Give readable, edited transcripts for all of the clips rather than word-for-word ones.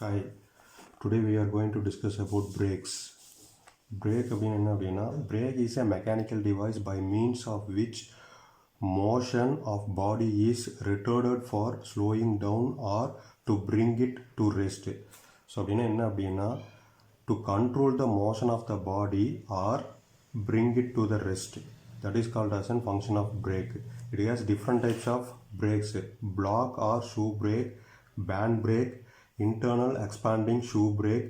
Hi, today we are going to discuss about brakes. Brake brake is a mechanical device by means of which motion of body is retarded for slowing down or to bring it to rest. So to control the motion of the body or bring it to the rest. That is called as a function of brake. It has different types of brakes: block or shoe brake, band brake, internal expanding shoe brake,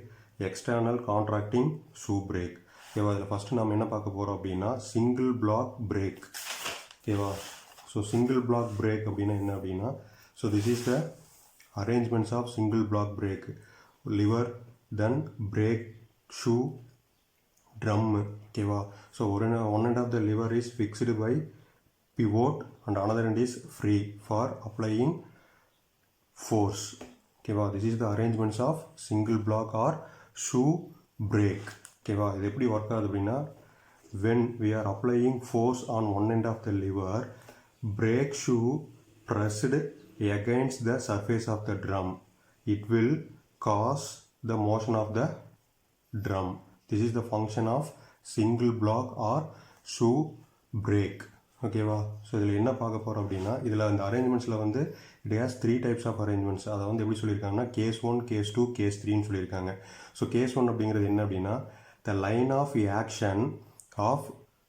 external contracting shoe brake. ஓகேவா, இதில் first நம்ம என்ன பார்க்க போகிறோம் அப்படின்னா single block brake. ஓகேவா, so single block brake அப்படின்னா என்ன அப்படின்னா, so this is the arrangements of single block brake. Lever, then brake shoe, drum. ஓகேவா, so one end of the lever is fixed by pivot and another end is free for applying force. ஓகேவா, this is the arrangements of single block or shoe brake. ஓகேவா, இது எப்படி work ஆகுது அப்படின்னா, when we are applying force on one end of the lever, brake shoe pressed against the surface of the drum, it will cause the motion of the drum. This is the function of single block or shoe brake. ஓகேவா, so இதில் என்ன பார்க்க போகிறோம் அப்படின்னா, இதில் அந்த அரேஞ்ச்மெண்ட்ஸில் வந்து it has 3 types of arrangements. அதை வந்து எப்படி சொல்லியிருக்காங்கன்னா கேஸ் 1, கேஸ் 2, கேஸ் 3ன்னு சொல்லியிருக்காங்க. ஸோ கேஸ் 1 அப்படிங்கிறது என்ன அப்படின்னா, the line of action of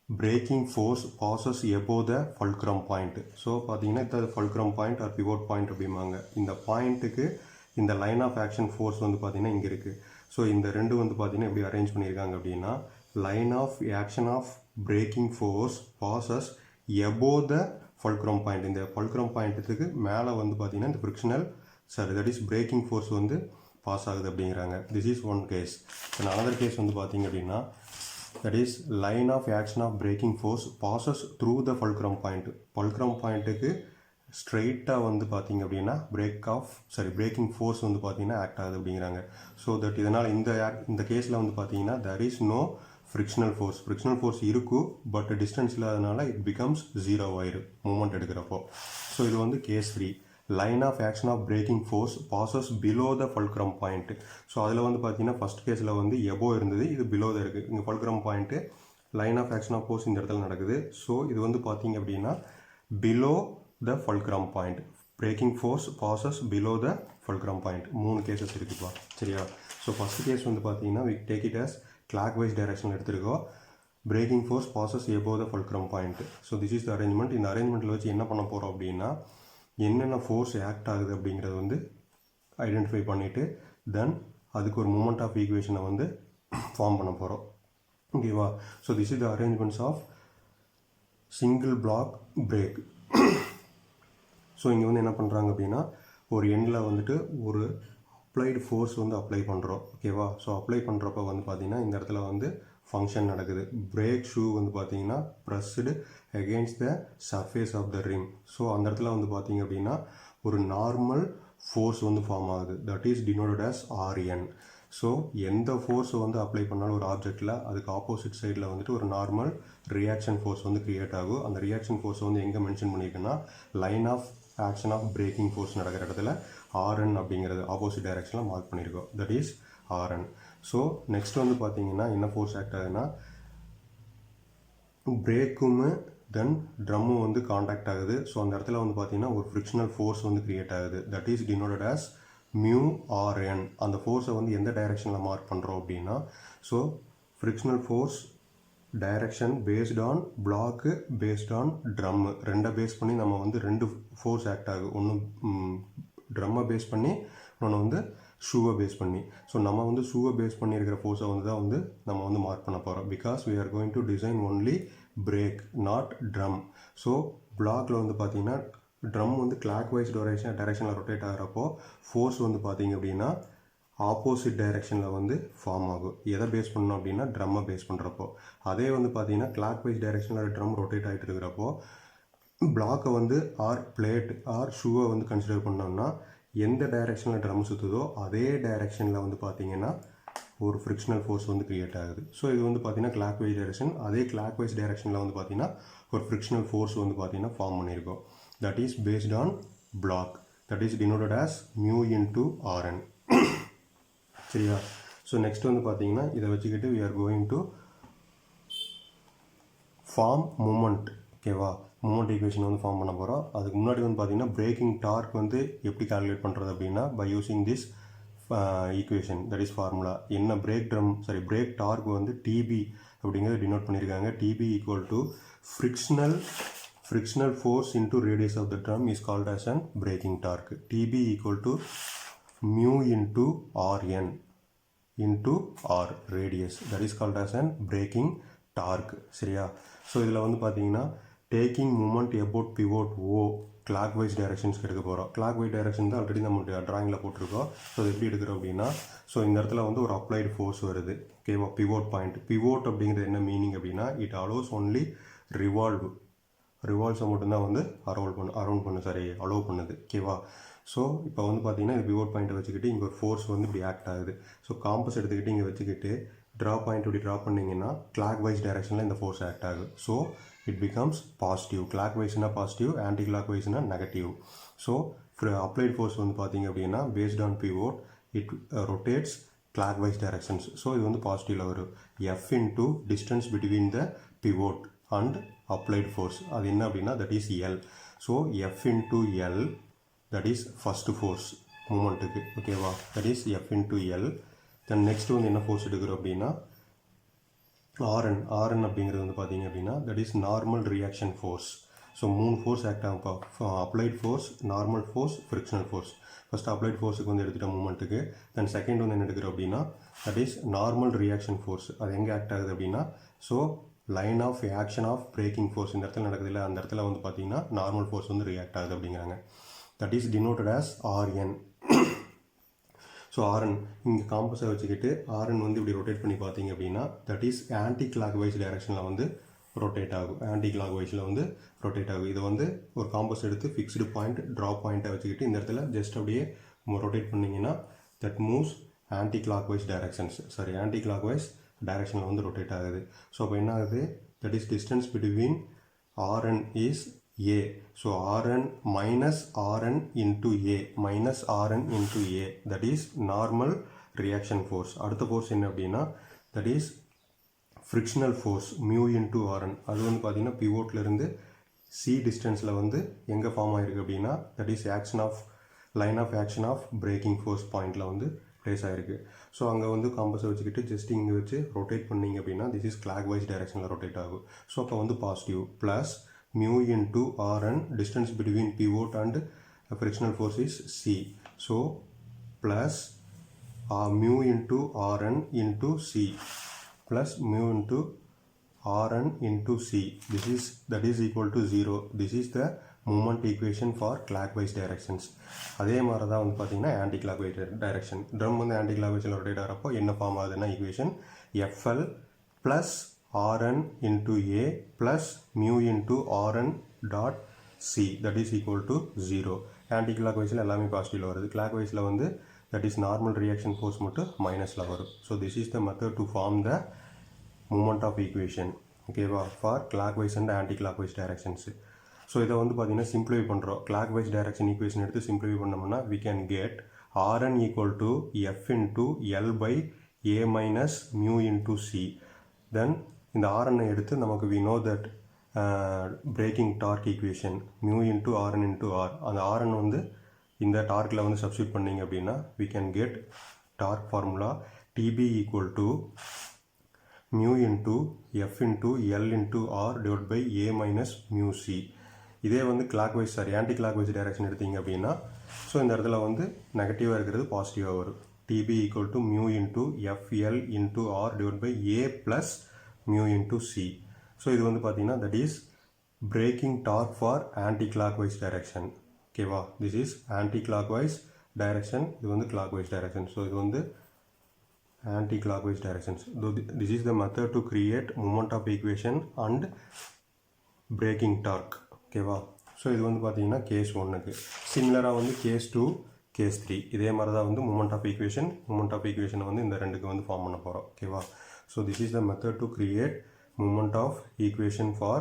braking force passes above the fulcrum point. So பார்த்தீங்கன்னா இந்த fulcrum point or pivot point அப்படிம்பாங்க. இந்த பாயிண்ட்டுக்கு இந்த லைன் ஆஃப் ஆக்ஷன் ஃபோர்ஸ் வந்து பார்த்தீங்கன்னா இங்கே இருக்குது. ஸோ இந்த ரெண்டு வந்து பார்த்தீங்கன்னா எப்படி அரேஞ்ச் பண்ணியிருக்காங்க அப்படின்னா, line of action of braking force passes above the fulcrum point. இந்த fulcrum பாயிண்ட்டுக்கு மேலே வந்து பார்த்தீங்கன்னா இந்த frictional that is braking force வந்து பாஸ் ஆகுது அப்படிங்கிறாங்க. This is one case. And another case வந்து பார்த்தீங்க அப்படின்னா, that is line of action of braking force passes through the fulcrum point. fulcrum பாயிண்ட்டுக்கு ஸ்ட்ரெயிட்டாக வந்து பார்த்தீங்க அப்படின்னா பிரேக்கிங் ஃபோர்ஸ் வந்து பார்த்தீங்கன்னா ஆக்ட் ஆகுது அப்படிங்கிறாங்க. ஸோ தட் இதனால் இந்த கேஸில் வந்து பார்த்தீங்கன்னா there is no frictional force இருக்கும், பட் டிஸ்டன்ஸ் இல்லாதனால இட் பிகம்ஸ் 0 ஆயிரும் மூமெண்ட் எடுக்கிறப்போ. ஸோ இது வந்து case 3. Line of action of braking force passes below the fulcrum point. So அதில் வந்து பார்த்தீங்கன்னா ஃபஸ்ட் கேஸில் வந்து எபோ இருந்தது, இது பிலோ தான் இருக்குது. இங்கே fulcrum point line of action of force இந்த இடத்துல நடக்குது. ஸோ இது வந்து பார்த்தீங்க அப்படின்னா below the fulcrum point. Braking force passes below the fulcrum point. 3 cases இருக்குப்பா, சரியா? ஸோ ஃபஸ்ட் கேஸ் வந்து பார்த்தீங்கன்னா we take it as clockwise direction எடுத்துருக்கோம். Braking force passes above the fulcrum point. So this is the arrangement. இந்த அரேஞ்ச்மெண்ட்டில் வச்சு என்ன பண்ண போகிறோம் அப்படின்னா, என்னென்ன ஃபோர்ஸ் ஆக்ட் ஆகுது அப்படிங்கிறத வந்து ஐடென்டிஃபை பண்ணிவிட்டு தென் அதுக்கு ஒரு மூமெண்ட் ஆஃப் ஈக்குவேஷனை வந்து ஃபார்ம் பண்ண போகிறோம். ஓகேவா, so this is the arrangements of single block brake. So இங்கே வந்து என்ன பண்ணுறாங்க அப்படின்னா, ஒரு எண்டில் வந்துட்டு ஒரு அப்ளைடு ஃபோர்ஸ் வந்து அப்ளை பண்ணுறோம். ஓகேவா, ஸோ அப்ளை பண்ணுறப்ப வந்து பார்த்திங்கன்னா இந்த இடத்துல வந்து ஃபங்க்ஷன் நடக்குது. பிரேக் ஷூ வந்து பார்த்தீங்கன்னா pressed against the surface of the rim. So அந்த இடத்துல வந்து பார்த்தீங்க அப்படின்னா ஒரு நார்மல் ஃபோர்ஸ் வந்து ஃபார்ம் ஆகுது. That is denoted as RN. So எந்த ஃபோர்ஸை வந்து அப்ளை பண்ணாலும் ஒரு ஆப்ஜெக்டில் அதுக்கு ஆப்போசிட் சைடில் வந்துட்டு ஒரு நார்மல் ரியாக்ஷன் ஃபோர்ஸ் வந்து க்ரியேட் ஆகும். அந்த ரியாக்ஷன் ஃபோர்ஸ் வந்து எங்கே மென்ஷன் பண்ணியிருக்குன்னா, line of action of braking force நடக்கிற இடத்துல RN அப்படிங்கிறது ஆப்போசிட் டைரக்ஷனில் மார்க் பண்ணியிருக்கோம். That is RN. So next வந்து பார்த்தீங்கன்னா என்ன ஃபோர்ஸ் ஆக்ட் ஆகுதுன்னா, பிரேக்கும் தென் ட்ரம்மும் வந்து காண்டாக்ட் ஆகுது. ஸோ அந்த இடத்துல வந்து பார்த்தீங்கன்னா ஒரு ஃப்ரிக்ஷனல் ஃபோர்ஸ் வந்து கிரியேட் ஆகுது. That is denoted as μRN. அந்த ஃபோர்ஸை வந்து எந்த டைரக்ஷனில் மார்க் பண்ணுறோம் அப்படின்னா, so frictional force direction based on block based on drum. ரெண்டை பேஸ் பண்ணி நம்ம வந்து 2 ஃபோர்ஸ் ஆக்ட் ஆகுது. ஒன்று ட்ரம்மை பேஸ் பண்ணி, இன்னொன்று வந்து ஷூவை பேஸ் பண்ணி. ஸோ நம்ம வந்து ஷூவை பேஸ் பண்ணி இருக்கிற ஃபோர்ஸை வந்து தான் வந்து நம்ம வந்து மார்க் பண்ண போகிறோம். Because we are going to design only brake, not drum. So பிளாக்கில் வந்து பார்த்தீங்கன்னா ட்ரம் வந்து கிளாக்வைஸ் டைரக்ஷனில் ரொட்டேட் ஆகிறப்போ ஃபோர்ஸ் வந்து பார்த்தீங்க அப்படின்னா ஆப்போசிட் டைரக்ஷனில் வந்து ஃபார்ம் ஆகும். எதை பேஸ் பண்ணணும் அப்படின்னா ட்ரம்மை பேஸ் பண்ணுறப்போ. அதே வந்து பார்த்தீங்கன்னா கிளாக்வைஸ் டைரக்ஷனில் ட்ரம் ரொட்டேட் ஆகிட்டு இருக்கிறப்போ பிளாக்கை வந்து ஆர் பிளேட் ஆர் ஷூவை வந்து கன்சிடர் பண்ணோம்னா எந்த டைரக்ஷனில் ட்ரம் சுற்றுதோ அதே டைரக்ஷனில் வந்து பார்த்தீங்கன்னா ஒரு ஃப்ரிக்ஷனல் ஃபோர்ஸ் வந்து கிரியேட் ஆகுது. ஸோ இது வந்து பார்த்தீங்கன்னா கிளாக்வைஸ் டைரக்ஷன். அதே கிளாக்வைஸ் டைரக்ஷனில் வந்து பார்த்தீங்கன்னா ஒரு ஃப்ரிக்ஷனல் ஃபோர்ஸ் வந்து பார்த்தீங்கன்னா ஃபார்ம் பண்ணியிருக்கோம். That is based on block. That is denoted as mu into Rn. சரியா? ஸோ நெக்ஸ்ட் வந்து பார்த்தீங்கன்னா இதை வச்சுக்கிட்டு we are going to form moment. ஓகேவா? மூமெண்ட் ஈக்குவேஷன் வந்து ஃபார்ம் பண்ண போகிறோம். அதுக்கு முன்னாடி வந்து பார்த்தீங்கன்னா பிரேக்கிங் டார்க் வந்து எப்படி கால்குலேட் பண்ணுறது அப்படின்னா by using this equation, that is formula. என்ன பிரேக் டார்க் வந்து டிபி அப்படிங்கிறது டினோட் பண்ணியிருக்காங்க. TB equal to frictional force into radius of the drum is called as an braking torque. TB equal to mu into Rn into R radius, that is called as an braking torque. சரியா? So இதில் வந்து பார்த்தீங்கன்னா taking moment about pivot O clockwise directions எடுக்க போகிறோம். clockwise direction தான் already நம்ம ட்ராயிங்கில் போட்டிருக்கோம். ஸோ அது எப்படி எடுக்கிறோம் அப்படின்னா, ஸோ இந்த இடத்துல வந்து ஒரு அப்ளைடு ஃபோர்ஸ் வருது. ஓகேவா? Pivot point. பிவோட் அப்படிங்கிறது என்ன மீனிங் அப்படின்னா இட் அலோஸ் ஒன்லி ரிவால்வ்ஸை மட்டும்தான் வந்து அலோவ் பண்ணுது. ஓகேவா? ஸோ இப்போ வந்து பார்த்தீங்கன்னா இது பிவோட் பாயிண்ட்டை வச்சுக்கிட்டு இங்கே ஒரு ஃபோர்ஸ் வந்து இப்படி ஆக்ட் ஆகுது. ஸோ காம்பஸ் எடுத்துக்கிட்டு இங்கே வச்சுக்கிட்டு ட்ரா பாயிண்ட் இப்படி ட்ரா பண்ணிங்கன்னா கிளாக் வைஸ் டைரக்ஷனில் இந்த ஃபோர்ஸ் ஆக்ட் ஆகுது. So it becomes positive. கிளாக் வைஸ்னா பாசிட்டிவ், ஆன்டி கிளாக் வைஸ்னா நெகட்டிவ். ஸோ அப்ளைட் ஃபோர்ஸ் வந்து பார்த்தீங்க அப்படின்னா based on pivot it rotates clockwise directions. So இது வந்து பாசிட்டிவில் வரும். F into distance between the pivot and applied force, அது என்ன அப்படின்னா that is L. So F into L, that is first force மூமெண்ட்டுக்கு. ஓகேவா? That is F into L. Then next வந்து என்ன ஃபோர்ஸ் எடுக்கிறோம் அப்படின்னா ஆர்என் அப்படிங்கிறது வந்து பார்த்தீங்க அப்படின்னா that is normal reaction force. So 3 force act ஆகும். Applied force, normal force, frictional force. First applied ஃபோர்ஸுக்கு வந்து எடுத்துகிட்ட மூமெண்ட்டுக்கு. தென் செகண்ட் வந்து என்ன எடுக்கிறோம் அப்படின்னா that is normal reaction force. அது எங்கே ஆக்ட் ஆகுது அப்படின்னா so line of action of braking force இந்த இடத்துல நடக்குது இல்லை, அந்த இடத்துல வந்து பார்த்தீங்கன்னா நார்மல் ஃபோர்ஸ் வந்து ரியாக்ட் ஆகுது அப்படிங்கிறாங்க. That is denoted as RN. So RN இங்கே காம்பஸை வச்சுக்கிட்டு ஆர்என் வந்து இப்படி ரொட்டேட் பண்ணி பார்த்தீங்க அப்படின்னா that is anti clock wise டைரக்ஷனில் வந்து ரொட்டேட் ஆகும். ஆன்டி கிளாக் வைஸில் வந்து ரொட்டேட் ஆகும். இதை வந்து ஒரு காம்பஸ் எடுத்து ஃபிக்ஸ்டு பாயிண்ட் ட்ரா பாயிண்ட்டை வச்சுக்கிட்டு இந்த இடத்துல ஜஸ்ட் அப்படியே ரொட்டேட் பண்ணிங்கன்னா that moves anticlockwise anti clock wise டைரக்ஷனில் வந்து ரொட்டேட் ஆகுது. ஸோ அப்போ என்ன ஆகுது, that is distance between RN is A. So Rn minus Rn into A minus Rn into A, that is normal reaction force. அடுத்த force என்ன அப்படின்னா that is frictional force mu into Rn. அது வந்து பார்த்தீங்கன்னா பிவோட்லேருந்து C டிஸ்டன்ஸில் வந்து எங்கே form ஆகிருக்கு அப்படின்னா that is line of action of braking force பாயிண்டில் வந்து ப்ளேஸ் ஆகிருக்கு. ஸோ அங்கே வந்து காம்பஸை வச்சுக்கிட்டு ஜஸ்ட் இங்கே வச்சு ரொட்டேட் பண்ணிங்க அப்படின்னா this is clock wise direction rotate ஆகும். ஸோ அப்போ வந்து positive plus mu into Rn, distance between pivot and frictional force is C. So plus mu into Rn into C plus mu into Rn into C. That is equal to 0. This is the moment equation for clockwise directions. அதே மாதிரி தான் வந்து பார்த்தீங்கன்னா anti clock wise direction. Drum வந்து ஆன்டி கிளாக் வைஸில் rotate ஆகிறப்போ என்ன ஃபார்ம் ஆகுதுன்னா equation FL plus Rn into A plus mu into Rn dot C, that is equal to 0. ஆன்டி கிளாக் வைஸில் எல்லாமே பாசிட்டிவில் வருது. கிளாக் வைஸில் வந்து that is normal reaction force மட்டும் மைனஸில் வரும். So this is the method to form the moment of equation. ஓகேவா? For clockwise and anticlockwise directions. So இதை வந்து பார்த்தீங்கன்னா சிம்பிளிஃபை பண்ணுறோம். கிளாக் வைஸ் டைரக்ஷன் ஈக்குவேஷன் எடுத்து சிம்பிளிஃபை பண்ணோம்னா we can get Rn equal to F into L by A minus mu into C. Then இந்த Rn எடுத்து நமக்கு we know that breaking torque equation mu into Rn into R. அந்த Rn வந்து இந்த டார்க்கில் வந்து substitute பண்ணிங்க அப்படின்னா we can get torque formula TB equal to mu into F into L into R divided by A minus mu C. இதே வந்து ஆன்டி clock wise direction எடுத்தீங்க அப்படின்னா ஸோ இந்த இடத்துல வந்து நெகட்டிவாக இருக்கிறது பாசிட்டிவாக வரும். TB equal to mu into FL into R divided by A plus mu into C. So இது வந்து பார்த்தீங்கன்னா that is breaking torque for anti-clockwise direction. ஓகேவா? this is anti-clockwise direction, இது வந்து clockwise direction. ஸோ இது வந்து anti-clockwise directions. This is the method to create moment of equation and breaking torque. ஓகேவா? So இது வந்து பார்த்தீங்கன்னா கேஸ் 1க்கு. சிமிலராக வந்து கேஸ் 2, கேஸ் 3 இதே மாதிரி தான் வந்து மூமெண்ட் ஆஃப் ஈக்குவேஷனை வந்து இந்த ரெண்டுக்கு வந்து ஃபார்ம் பண்ண போகிறோம். ஓகேவா? So this is the method to create moment of equation for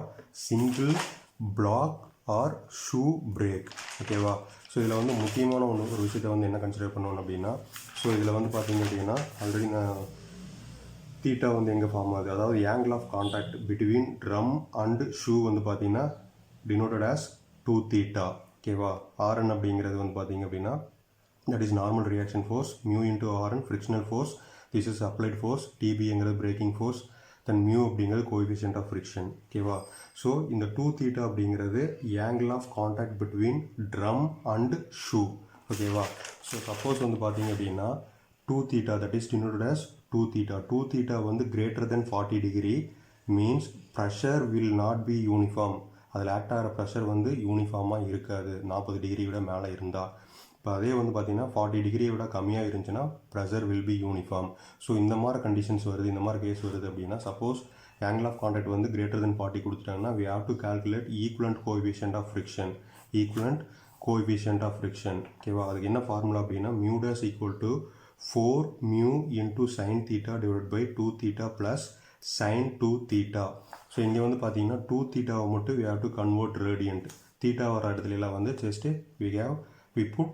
single block or shoe brake. ஓகேவா? ஸோ இதில் வந்து முக்கியமான ஒரு விஷயத்தை வந்து என்ன கன்சிடர் பண்ணணும் அப்படின்னா ஸோ இதில் வந்து பார்த்தீங்க அப்படின்னா ஆல்ரெடி நான் தீட்டா வந்து எங்கே ஃபார்ம் ஆகுது, அதாவது angle of contact between drum and shoe வந்து பார்த்தீங்கன்னா டினோட்டட் ஆஸ் 2 தீட்டா. ஓகேவா. ஆர்என் அப்படிங்கிறது வந்து பார்த்தீங்க அப்படின்னா that is normal reaction force, mu into RN frictional force, this is applied force, டிபிங்கிறது பிரேக்கிங் ஃபோர்ஸ், தென் மியூ அப்படிங்கிறது கோஎஃபிஷியன்ட் ஆஃப் ஃப்ரிக்ஷன். ஓகேவா. ஸோ இந்த 2 தீட்டா அப்படிங்கிறது angle of contact between drum and shoe. ஓகேவா. ஸோ சப்போஸ் வந்து பார்த்தீங்க அப்படின்னா 2 theta that is denoted as 2 theta. 2 theta வந்து greater than 40 degree means pressure will not be uniform. அதில் ஆக்ட் ஆகிற ப்ரெஷர் வந்து யூனிஃபார்மாக இருக்காது 40 டிகிரி விட மேலே இருந்தால். இப்போ அதே வந்து பார்த்தீங்கன்னா 40 டிகிரியை விட கம்மியாக இருந்துச்சுன்னா pressure will be uniform. So இந்த மாதிரி கண்டிஷன்ஸ் வருது, இந்த மாதிரி கேஸ் வருது அப்படின்னா சப்போஸ் ஆங்கிள் ஆஃப் கான்டாக்ட் வந்து greater than 40 கொடுத்துட்டாங்கன்னா we have to calculate equivalent coefficient of friction. equivalent coefficient of friction. ஓகேவா. அதுக்கு என்ன ஃபார்முலா அப்படின்னா mu dash equal to 4 mu into sin theta divided by 2 theta plus sin 2 theta. So இங்கே வந்து பார்த்தீங்கன்னா 2 thetaவை மட்டும் we have to convert radiant. theta வர இடத்துல வந்து just we put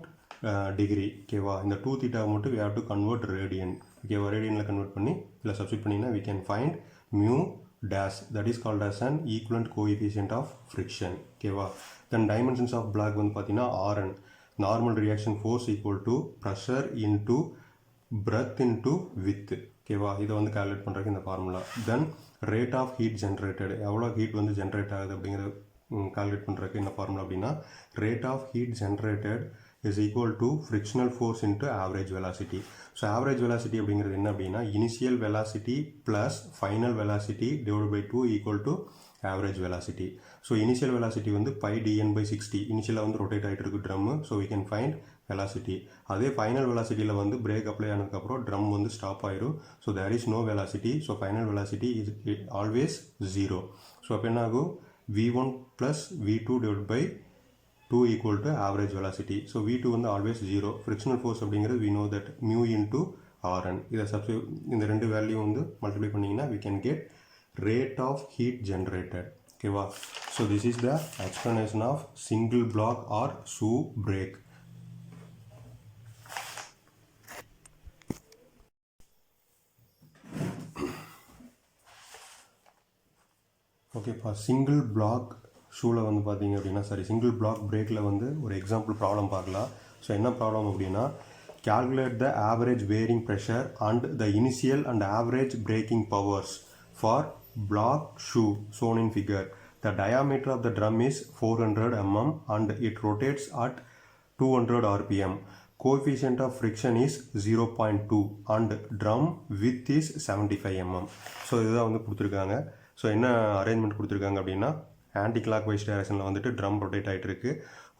degree. ஓகேவா. இந்த 2 thetaவை மட்டும் we have to convert radiant. ஓகேவா. ரேடியனில் கன்வெர்ட் பண்ணி இதில் சப்ஸ்டிட் பண்ணிங்கன்னா we can find mu dash that is called as an equivalent coefficient of friction. ஓகேவா. then dimensions of block வந்து பார்த்தீங்கன்னா Rn, normal reaction force equal to pressure into breadth into width. ஓகேவா. இதை வந்து calculate பண்ணுறதுக்கு இந்த formula. Then rate of heat generated, எவ்வளோ heat வந்து ஜென்ரேட் ஆகுது அப்படிங்கிறது கால்குலேட் பண்ணுறதுக்கு என்ன ஃபார்முலா அப்படின்னா rate of heat generated is equal to frictional force into average velocity. So average velocity அப்படிங்கிறது என்ன அப்படின்னா initial velocity plus final velocity divided by 2 equal to average velocity. So initial velocity வந்து pi dn by 60. இனிஷியலாக வந்து rotate ஆகிட்டு இருக்கு drum. So we can find velocity. அதே final வெலாசிட்டியில் வந்து பிரேக் அப்ளை ஆனதுக்கப்புறம் ட்ரம் வந்து ஸ்டாப் ஆயிரும். So there is no velocity. So final velocity is always 0. So அப்போ என்ன ஆகும் v1 plus v2 divided by 2 equal to average velocity. So v2 வந்து ஆல்வேஸ் 0. ஃப்ரிக்ஷனல் ஃபோர்ஸ் அப்படிங்கிறது we know that mu into Rn. இதை இந்த ரெண்டு value வந்து multiply பண்ணிங்கன்னா we can get rate of heat generated. ஓகேவா. So this is the explanation of single block or shoe brake. Okay. இப்போ single block ஷூவில் வந்து பார்த்தீங்க அப்படின்னா சிங்கிள் பிளாக் பிரேக்கில் வந்து ஒரு எக்ஸாம்பிள் ப்ராப்ளம் பார்க்கலாம். ஸோ என்ன ப்ராப்ளம் அப்படின்னா calculate the average bearing pressure and the initial and average braking powers for block shoe shown in figure. The diameter of the drum is 400 mm and it rotates at 200 rpm. Coefficient of friction is 0.2 and drum width is 75 mm. So இதுதான் வந்து கொடுத்துருக்காங்க. So என்ன arrangement கொடுத்துருக்காங்க அப்படின்னா anti clock wise டைரக்ஷனில் வந்துட்டு drum rotate ஆகிட்டு இருக்கு.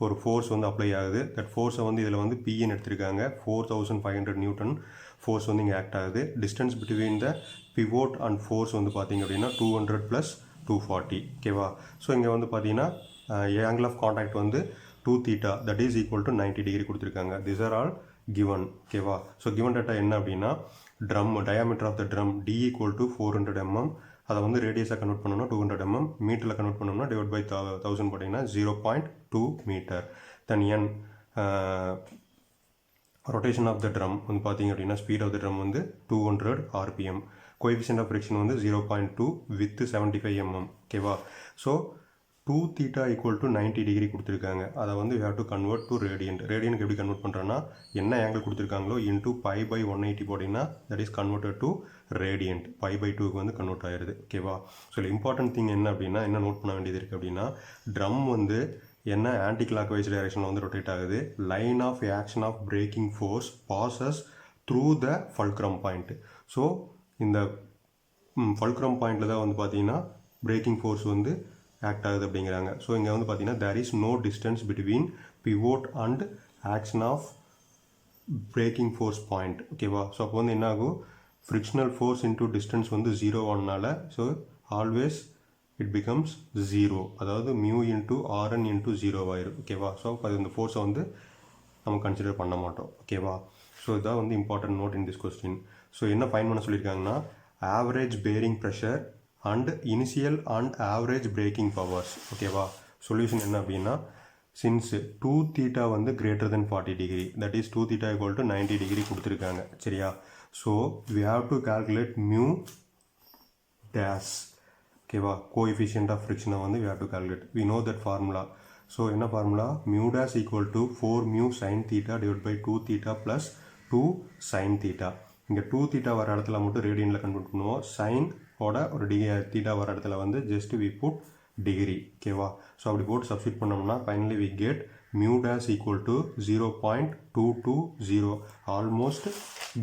ஒரு ஃபோர்ஸ் வந்து அப்ளை ஆகுது. தட் ஃபோர்ஸை வந்து இதில் வந்து பின்னு எடுத்திருக்காங்க. 4500 நியூட்டன் ஃபோர்ஸ் வந்து இங்கே ஆக்ட் ஆகுது. Distance between the pivot and force வந்து பார்த்தீங்க அப்படின்னா 200 + 240. ஓகேவா. ஸோ இங்கே வந்து பார்த்தீங்கன்னா ஆங்கிள் ஆஃப் கான்டாக்ட் வந்து 2 theta that is equal to 90 degree கொடுத்துருக்காங்க. these are all given. ஓகேவா. ஸோ given data என்ன அப்படின்னா drum diameter of the drum d equal to 400 mm. அதை வந்து ரேடியஸாக கன்வெர்ட் பண்ணோம்னா 200 mm, மீட்டரில் கன்வெர்ட் பண்ணோம்னா டிவைட் பை 1000 போட்டிங்கன்னா 0.2 metre. Then n rotation of the drum வந்து பார்த்தீங்க அப்படின்னா ஸ்பீட் ஆஃப் த ட்ரம் வந்து 200 rpm. கோஎஃபிஷியன்ட் ஆஃப் ஃப்ரிக்ஷன் வந்து 0.2 வித் 75 mm. ஓகேவா. So 2 theta equal to 90 degree கொடுத்துருக்காங்க. அதை வந்து we have to convert to radiant. ரேடியனுக்கு எப்படி கன்வெர்ட் பண்ணுறோன்னா என்ன ஆங்கிள் கொடுத்துருக்காங்களோ இன்டூ pi by 180 போட்டிங்கன்னா that is converted to radiant. pi by 2க்கு வந்து கன்வெர்ட் ஆயிடுது. ஓகேவா. ஸோ இம்பார்ட்டன்ட் திங் என்ன அப்படின்னா என்ன நோட் பண்ண வேண்டியது இருக்குது அப்படின்னா ட்ரம் வந்து என்ன ஆன்டி கிளாக் வைஸ் டைரக்ஷனில் வந்து ரொட்டேட் ஆகுது. Line of action of braking force passes through the fulcrum point. So இந்த ஃபல்க்ரம் பாயிண்டில் தான் வந்து பார்த்தீங்கன்னா பிரேக்கிங் ஃபோர்ஸ் வந்து ஆக்ட் ஆகுது அப்படிங்கிறாங்க. ஸோ இங்கே வந்து பார்த்தீங்கன்னா there is no distance between pivot and action of braking force point. ஓகேவா. ஸோ அப்போ வந்து என்ன ஆகும் ஃப்ரிக்ஷனல் ஃபோர்ஸ் இன்டூ டிஸ்டன்ஸ் வந்து 0 ஆனால ஸோ ஆல்வேஸ் இட் பிகம்ஸ் 0. அதாவது மியூ இன்டூ ஆர்என் இன்டூ 0 ஆயிரும். ஓகேவா. ஸோ அது இந்த ஃபோர்ஸை வந்து நம்ம கன்சிடர் பண்ண மாட்டோம். ஓகேவா. ஸோ இதான் வந்து important note in this question. So என்ன ஃபைண்ட் பண்ண சொல்லியிருக்காங்கன்னா average bearing pressure and initial and average braking powers. ஓகேவா. சொல்யூஷன் என்ன அப்படின்னா since 2 theta வந்து greater than 40 degree, that is 2 theta equal to 90 degree கொடுத்திருக்காங்க சரியா. so we have to calculate mu dash ஓகேவா. coefficient of friction வந்து we have to calculate, we know that formula. so என்ன formula, mu dash equal to 4 mu sin theta divided by 2 theta plus 2 sin theta. இங்க 2 theta வர இடத்துல மட்டும் ரேடியன்ல convert பண்ணுவோம், sin ஓட ஒரு theta வர இடத்துல வந்து just we put degree ஓகேவா. ஸோ அப்படி போட்டு சப்ஸ்டிட் பண்ணோம்னா finally we get mu dash equal to 0.220, almost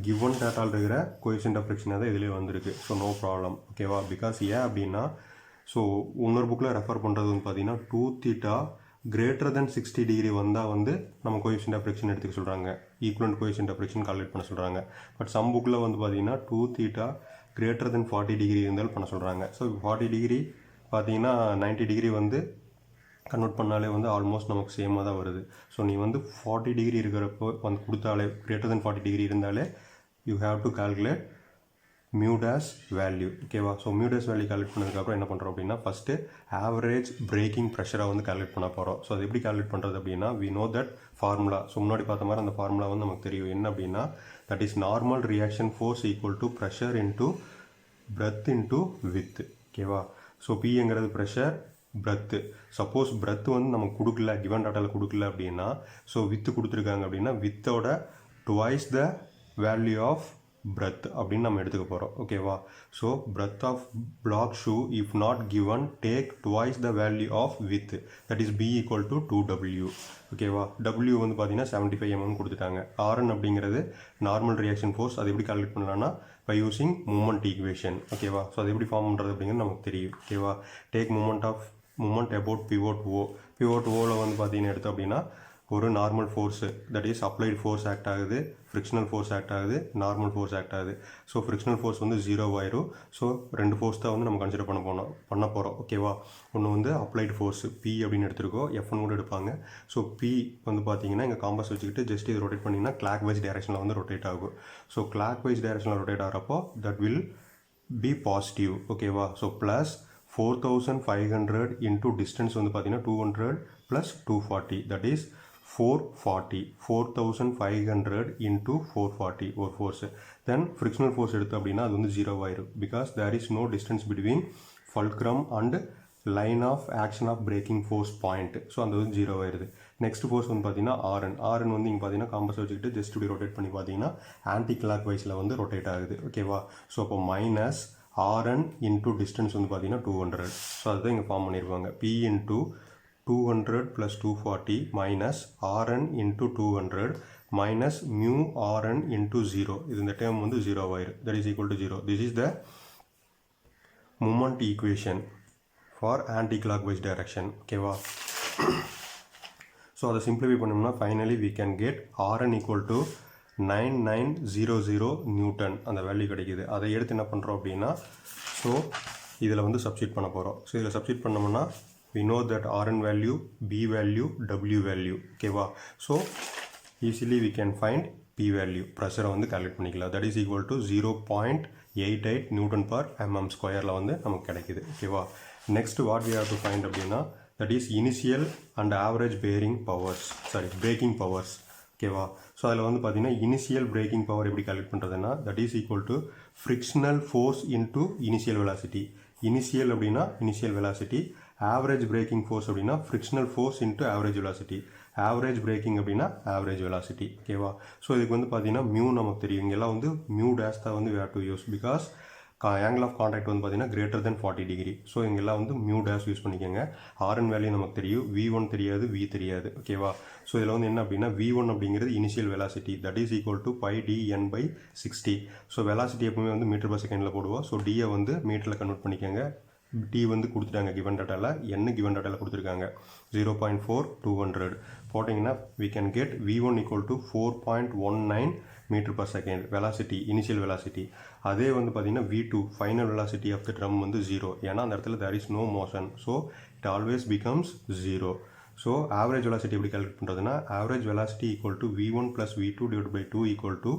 given டேட்டால் இருக்கிற கோஎஃபிஷியன்ட் ஆஃப் ஃப்ரிக்ஷன் தான் இதிலே வந்திருக்கு. ஸோ நோ ப்ராப்ளம் ஓகேவா. பிகாஸ் ஏன் அப்படின்னா ஸோ இன்னொரு புக்கில் ரெஃபர் பண்ணுறது வந்து பார்த்தீங்கன்னா 2 theta greater than 60 degree வந்தால் வந்து நம்ம கோஎஃபிஷியன்ட் ஆஃப் ஃப்ரிக்ஷன் எடுத்துக்க சொல்கிறாங்க, equivalent coefficient of friction calculate பண்ண சொல்கிறாங்க. பட் சம் புக்கில் வந்து பார்த்தீங்கன்னா 2 theta greater than 40 degree இருந்தாலும் பண்ண சொல்கிறாங்க. ஸோ 40 degree பார்த்தீங்கன்னா 90 டிகிரி வந்து கன்வெர்ட் பண்ணாலே வந்து ஆல்மோஸ்ட் நமக்கு சேமாக தான் வருது. ஸோ நீ வந்து 40 டிகிரி இருக்கிறப்போ வந்து கொடுத்தாலே கிரேட்டர் தென் 40 டிகிரி இருந்தாலே you have to calculate mu dash value ஓகேவா. So mu dash value calculate பண்ணதுக்கப்புறம் என்ன பண்ணுறோம் அப்படின்னா ஃபஸ்ட்டு ஆவரேஜ் பிரேக்கிங் ப்ரெஷரை வந்து கால்குலேட் பண்ண போகிறோம். ஸோ அது எப்படி கால்குலேட் பண்ணுறது அப்படின்னா we know that formula. So முன்னாடி பார்த்த மாதிரி அந்த ஃபார்முலா வந்து நமக்கு தெரியும். என்ன அப்படின்னா that is normal reaction force equal to pressure into breadth into width ஓகேவா. ஸோ பிங்கிறது ப்ரெஷர், பிரெத்து. சப்போஸ் பிரெத்து வந்து நமக்கு கொடுக்கல, கிவன் டாட்டாவில் கொடுக்கல அப்படின்னா ஸோ வித்து கொடுத்துருக்காங்க அப்படின்னா வித்தோட twice the value of breadth அப்படின்னு நம்ம எடுத்துக்க போகிறோம் ஓகேவா. So breadth of block shoe if not given take twice the value of width, that is B equal to 2W ஓகேவா. W வந்து பார்த்தீங்கன்னா 75 mm கொடுத்துட்டாங்க. Rn அப்படிங்கிறது நார்மல் ரியாக்ஷன் ஃபோர்ஸ். அது எப்படி கால்குலேட் பண்ணலாம்னா பை யூசிங் மூமெண்ட் ஈக்குவேஷன் ஓகேவா. So அது எப்படி ஃபார்ம் பண்ணுறது அப்படிங்கிறது நமக்கு தெரியும் ஓகேவா. Take moment about pivot O. Pivot ஓவில் வந்து பார்த்தீங்கன்னா எடுத்தோம் அப்படின்னா ஒரு normal force, that is applied force act ஆகுது, ஃப்ரிக்ஷனல் ஃபோர்ஸ் ஆக்ட் ஆகுது, நார்மல் ஃபோர்ஸ் ஆக்ட் ஆகுது. ஸோ ஃப்ரிக்ஷனல் ஃபோர்ஸ் வந்து 0 ஆயிரும். ஸோ 2 ஃபோர்ஸ் தான் வந்து நம்ம கன்சிடர் பண்ண போகிறோம் ஓகேவா. ஒன்று வந்து அப்ளைட் ஃபோர்ஸ் பி அப்படின்னு எடுத்துருக்கோம், F1 கூட எடுப்பாங்க. ஸோ பி வந்து பார்த்தீங்கன்னா இங்கே காம்பஸ் வச்சுக்கிட்டு ஜஸ்ட் இது ரொட்டேட் பண்ணிங்கன்னா கிளாக் வைஸ் டைரக்ஷனில் வந்து ரொட்டேட் ஆகும். So clock wise direction rotate ஆகிறப்போ தட் வில் பி பாசிட்டிவ் ஓகேவா. ஸோ ப்ளஸ் 4500 இன்டூ டிஸ்டன்ஸ் வந்து பார்த்தீங்கன்னா 200 ப்ளஸ் 240 தட் இஸ் 440, 4500 into 440 ஒரு ஃபோர்ஸு. தென் ஃப்ரிக்ஷனல் ஃபோர்ஸ் எடுத்து அப்படின்னா அது வந்து 0 ஆயிரும். Because there is no distance between fulcrum and line of action of braking force point. So அந்த வந்து 0 ஆயிடுது. நெக்ஸ்ட் ஃபோர்ஸ் வந்து பார்த்தீங்கன்னா ஆர்என் வந்து இங்கே பார்த்தீங்கன்னா காம்பஸ் வச்சுக்கிட்டு ஜஸ்ட் இப்படி ரொட்டேட் பண்ணி பார்த்தீங்கன்னா ஆன்டி கிளாக் வைஸில் வந்து ரொட்டேட் ஆகுது ஓகேவா. ஸோ அப்போ மைனஸ் ஆர்என் இன்டூ டிஸ்டன்ஸ் வந்து பார்த்தீங்கன்னா 200. ஸோ அதுதான் இங்கே ஃபார்ம் பண்ணியிருப்பாங்க. P into 200 plus 240 minus Rn into 200 minus mu Rn into 0. இந்த term வந்து 0 ஆயிரும். That is equal to 0. This is the moment equation for anti-clockwise direction. ஓகேவா. ஸோ அதை சிம்பிளிஃபை பண்ணோம்னா finally we can get Rn equal to 9900 Newton அந்த value கிடைக்குது. அதை எடுத்து என்ன பண்ணுறோம் அப்படின்னா ஸோ இதில் வந்து சப்ஸ்டிட் பண்ண போகிறோம். ஸோ இதில் சப்ஸ்டிட் பண்ணோம்னா we know that Rn value, B value, W value ஓகேவா. So easily we can find P value, ப்ரெஷரை வந்து கால்குலேட் பண்ணிக்கலாம். that is equal to 0.88 Newton per mm ஸ்கொயரில் வந்து நமக்கு கிடைக்குது ஓகேவா. Next what we have to find அப்படின்னா that is initial and average braking powers ஓகேவா. ஸோ அதில் வந்து பார்த்தீங்கன்னா இனிஷியல் பிரேக்கிங் பவர் எப்படி கால்குலேட் பண்ணுறதுன்னா that is equal to frictional force into initial velocity. Initial அப்படின்னா initial velocity, average braking force அப்படின்னா frictional force into average velocity, average braking அப்படின்னா average velocity ஓகேவா. ஸோ இதுக்கு வந்து பார்த்தீங்கன்னா மியூ நமக்கு தெரியும். இங்கெல்லாம் வந்து மியூ டேஷ் தான் வந்து we have to use because angle of contact வந்து பார்த்தீங்கன்னா கிரேட்டர் தென் 40 டிகிரி. ஸோ இங்கெல்லாம் வந்து மியூ டேஷ் யூஸ் பண்ணிக்கோங்க. Rn வேல்யூ நமக்கு தெரியும், V1 தெரியாது, V தெரியாது ஓகேவா. ஸோ இதில் வந்து என்ன அப்படின்னா V1 அப்படிங்கிறது initial velocity that is equal to πdn/60. So velocity எப்பவுமே வந்து மீட்டர் பர் செகண்டில் போடுவோம். ஸோ டியை வந்து மீட்டரில் கன்வெர்ட் பண்ணிக்கோங்க. டி வந்து கொடுத்துட்டாங்க கிவன் டாட்டாவில், என்ன கிவன் டாட்டாவில் கொடுத்துருக்காங்க 0.4200 போட்டிங்கன்னா we can get V1 equal to 4.19 metre per second velocity, initial velocity. அதே வந்து பார்த்தீங்கன்னா V2 final velocity of the drum வந்து 0, ஏன்னா அந்த இடத்துல there is no motion, so it always becomes 0. So average velocity எப்படி கால்குலேட் பண்ணுறதுன்னா average velocity equal to V1 + V2 divided by 2 equal to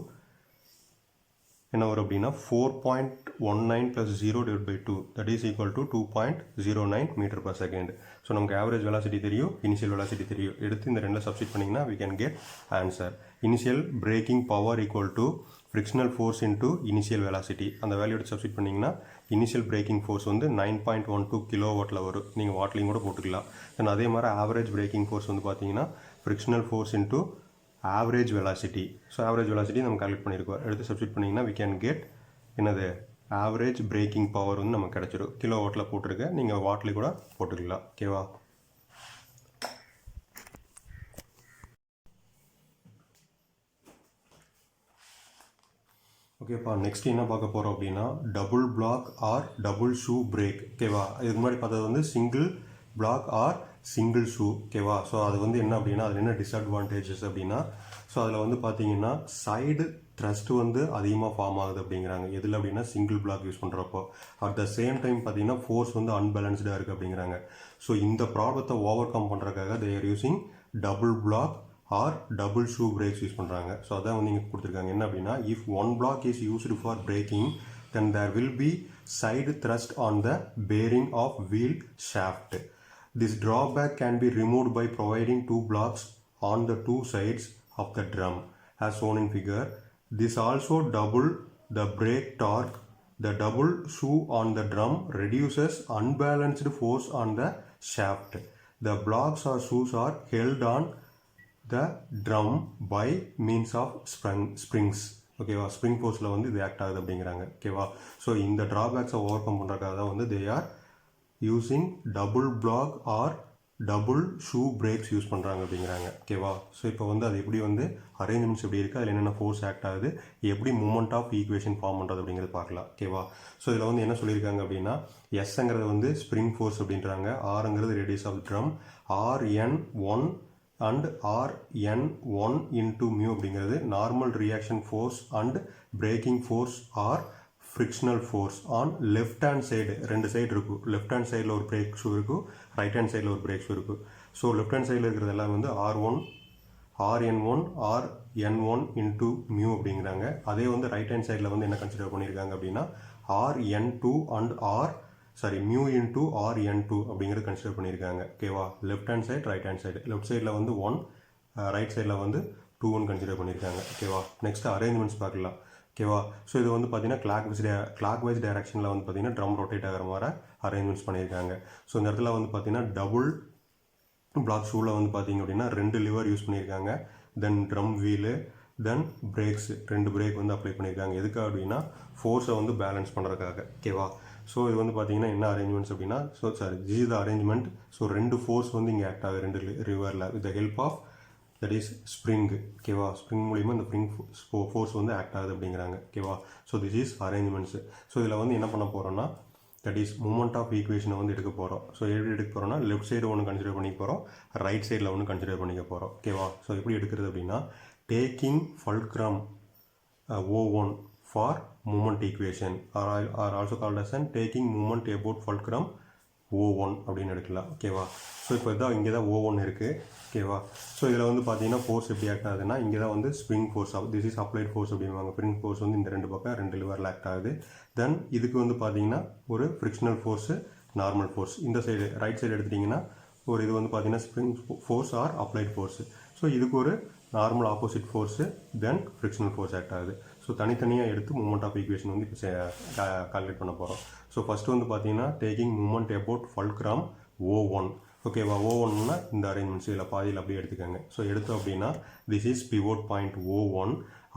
என்ன வரும் அப்படின்னா 4.19 + 0/2 that is equal to 2.09 metre per second. So நமக்கு ஆவரேஜ் வெலாசிட்டி தெரியும், initial velocity தெரியும். எடுத்து இந்த ரெண்டில் சப்ஸ்டிட் பண்ணிங்கன்னா we can get answer. Initial braking power equal to frictional force into initial velocity. அந்த வேல்யூ எடுத்து சப்ஸ்டிட் பண்ணிங்கன்னா இனிஷியல் பிரேக்கிங் ஃபோர்ஸ் வந்து 9.12 கிலோவாட்டில் வரும். நீங்கள் வாட்லையும் கூட போட்டுக்கலாம். தென் அதே மாதிரி ஆவரேஜ் பிரேக்கிங் ஃபோர்ஸ் வந்து பார்த்தீங்கன்னா frictional force into average velocity. So average velocity நம்ம கால்குலேட் பண்ணியிருக்கோம். எடுத்து சப்ஸ்டிட் பண்ணிங்கன்னா we can get என்னது ஆவரேஜ் பிரேக்கிங் பவர் வந்து நமக்கு கிடச்சிடும். கிலோ வாட்டில் போட்டிருக்க, நீங்கள் வாட்லேயும் கூட போட்டுக்கலாம். ஓகேவா? ஓகேப்பா, நெக்ஸ்ட் என்ன பார்க்க போகிறோம் அப்படின்னா double block or double shoe brake. ஓகேவா? இதுக்கு முன்னாடி பார்த்தது வந்து single block or single shoe. ஓகேவா? ஸோ அது வந்து என்ன அப்படின்னா அதில் என்ன டிஸ்அட்வான்டேஜஸ் அப்படின்னா, ஸோ அதில் வந்து பார்த்தீங்கன்னா சைடு த்ரஸ்ட் வந்து அதிகமாக ஃபார்ம் ஆகுது அப்படிங்கிறாங்க. எதில் அப்படின்னா சிங்கிள் பிளாக் யூஸ் பண்ணுறப்போ. அட் த சேம் டைம் பார்த்தீங்கன்னா ஃபோர்ஸ் வந்து அன்பேலன்ஸ்டாக இருக்குது அப்படிங்கிறாங்க. ஸோ இந்த ப்ராப்ளத்தை ஓவர் கம் பண்ணுறதுக்காக they are using double block or double shoe brakes use பண்ணுறாங்க. ஸோ அதான் வந்து இங்கே கொடுத்துருக்காங்க. என்ன அப்படின்னா if one block is used for braking then there will be side thrust on the bearing of wheel shaft. This drawback can be removed by providing two blocks on the two sides of the drum as shown in figure. This also double the brake torque. The double shoe on the drum reduces unbalanced force on the shaft. The blocks or shoes are held on the drum by means of springs. ஓகேவா? Spring ஃபோர்ஸில் வந்து இது act ஆகுது அப்படிங்கிறாங்க. ஓகேவா? So இந்த ட்ராபேக்ஸை over come பண்ணுறதுக்காக தான் வந்து they are using double block or double shoe brakes use பண்ணுறாங்க அப்படிங்கிறாங்க. ஓகேவா? ஸோ இப்போ வந்து அது எப்படி வந்து அரேஞ்ச்மெண்ட்ஸ் எப்படி இருக்குது, அதில் என்னென்ன ஃபோர்ஸ் ஆக்ட் ஆகுது, எப்படி மூமெண்ட் ஆஃப் ஈக்குவேஷன் ஃபார்ம் பண்ணுறது அப்படிங்கிறது பார்க்கலாம். ஓகேவா? ஸோ இதில் வந்து என்ன சொல்லியிருக்காங்க அப்படின்னா எஸ்ங்கிறது வந்து ஸ்ப்ரிங் ஃபோர்ஸ் அப்படின்றாங்க, ஆருங்கிறது radius of drum, Rn1 and Rn1 into mu அப்படிங்கிறது normal reaction force and braking force or frictional force on left hand side. ரெண்டு சைடு இருக்கும். லெஃப்ட் ஹேண்ட் சைடில் ஒரு பிரேக் ஷூ இருக்கும், ரைட் ஹேண்ட் சைடில் ஒரு பிரேக் ஷூ இருக்கும். ஸோ லெஃப்ட் ஹேண்ட் சைடில் இருக்கிறது எல்லாம் வந்து Rn1 Rn1 into mu அப்படிங்கிறாங்க. அதே வந்து ரைட் ஹேண்ட் சைடில் வந்து என்ன கன்சிடர் பண்ணியிருக்காங்க அப்படின்னா Rn2 and mu into Rn2 அப்படிங்கிறது கன்சிடர் பண்ணியிருக்காங்க. ஓகேவா? Left hand side, right hand side. Left சைடில் வந்து 1, ரைட் சைடில் வந்து 2 கன்சிடர் பண்ணியிருக்காங்க. ஓகேவா? நெக்ஸ்ட் அரேஞ்ச்மெண்ட்ஸ் பார்க்கலாம். ஓகேவா? ஸோ இது வந்து பார்த்தீங்கன்னா கிளாக் வைஸ் டைரக்ஷனில் வந்து பார்த்தீங்கன்னா ட்ரம் ரொட்டேட் ஆகிற மாதிரி அரேஞ்ச்மெண்ட்ஸ் பண்ணியிருக்காங்க. ஸோ இந்த இடத்துல வந்து பார்த்தீங்கன்னா டபுள் பிளாக் ஷூவில் வந்து பார்த்தீங்க அப்படின்னா 2 லிவர் யூஸ் பண்ணியிருக்காங்க. தென் ட்ரம் வீலு, தென் பிரேக்ஸ், 2 பிரேக் வந்து அப்ளை பண்ணியிருக்காங்க. எதுக்காக அப்படின்னா ஃபோர்ஸை வந்து பேலன்ஸ் பண்ணுறதுக்காக. ஓகேவா? ஸோ இது வந்து பார்த்தீங்கன்னா என்ன அரேஞ்ச்மெண்ட்ஸ் அப்படின்னா this is the arrangement. So 2 force வந்து இங்கே ஆக்ட் ஆகுது 2 ரிவரில் with the help of that is spring. ஓகேவா? ஸ்ப்ரிங் மூலிமா இந்த ஃபோர்ஸ் வந்து ஆக்ட் ஆகுது அப்படிங்கிறாங்க. ஓகேவா? So this is arrangements. So இதில் வந்து என்ன பண்ண போகிறோம்னா தட் இஸ் மூமெண்ட் ஆஃப் ஈக்குவேஷனை வந்து எடுக்க போகிறோம். ஸோ எப்படி எடுக்க போகிறோம்னா லெஃப்ட் சைடு ஒன்று கன்சிடர் பண்ணிக்க போகிறோம், ரைட் சைடில் ஒன்று கன்சிடர் பண்ணிக்க போகிறோம். ஓகேவா? ஸோ எப்படி எடுக்கிறது அப்படின்னா taking fulcrum O1 for moment equation are also called as taking moment about fulcrum O1 அப்படின்னு எடுக்கலாம். ஓகேவா? ஸோ இப்போ இதான் இங்கே தான் O1 இருக்குது. ஓகேவா? ஸோ இதில் வந்து பார்த்தீங்கன்னா ஃபோர்ஸ் எப்படி ஆக்ட் ஆகுதுன்னா இங்கே தான் வந்து spring force this is applied force அப்படிங்குவாங்க. ஸ்ப்ரிங் ஃபோர்ஸ் வந்து இந்த 2 பக்கம் 2 லிவரில் ஆக்ட் ஆகுது. தென் இதுக்கு வந்து பார்த்தீங்கன்னா ஒரு ஃப்ரிக்ஷனல் ஃபோர்ஸு, நார்மல் ஃபோர்ஸ். இந்த சைடு ரைட் சைடு எடுத்துட்டிங்கன்னா ஒரு இது வந்து பார்த்தீங்கன்னா spring fours are applied force. So இதுக்கு ஒரு நார்மல் ஆப்போசிட் ஃபோர்ஸு, தென் ஃப்ரிக்ஷனல் ஃபோர்ஸ் ஆக்ட் ஆகுது. ஸோ தனித்தனியாக எடுத்து மூமெண்ட் ஆஃப் ஈக்குவேஷன் வந்து இப்போ கால்குலேட் பண்ண போகிறோம். ஸோ ஃபஸ்ட்டு வந்து பார்த்தீங்கன்னா taking moment about fulcrum O1. ஓகேவா? O1னா இந்த அரேஞ்ச்மெண்ட்ஸ் இதில் பாதியில் அப்படியே எடுத்துக்கோங்க. ஸோ எடுத்தோம் அப்படின்னா this is pivot point O1.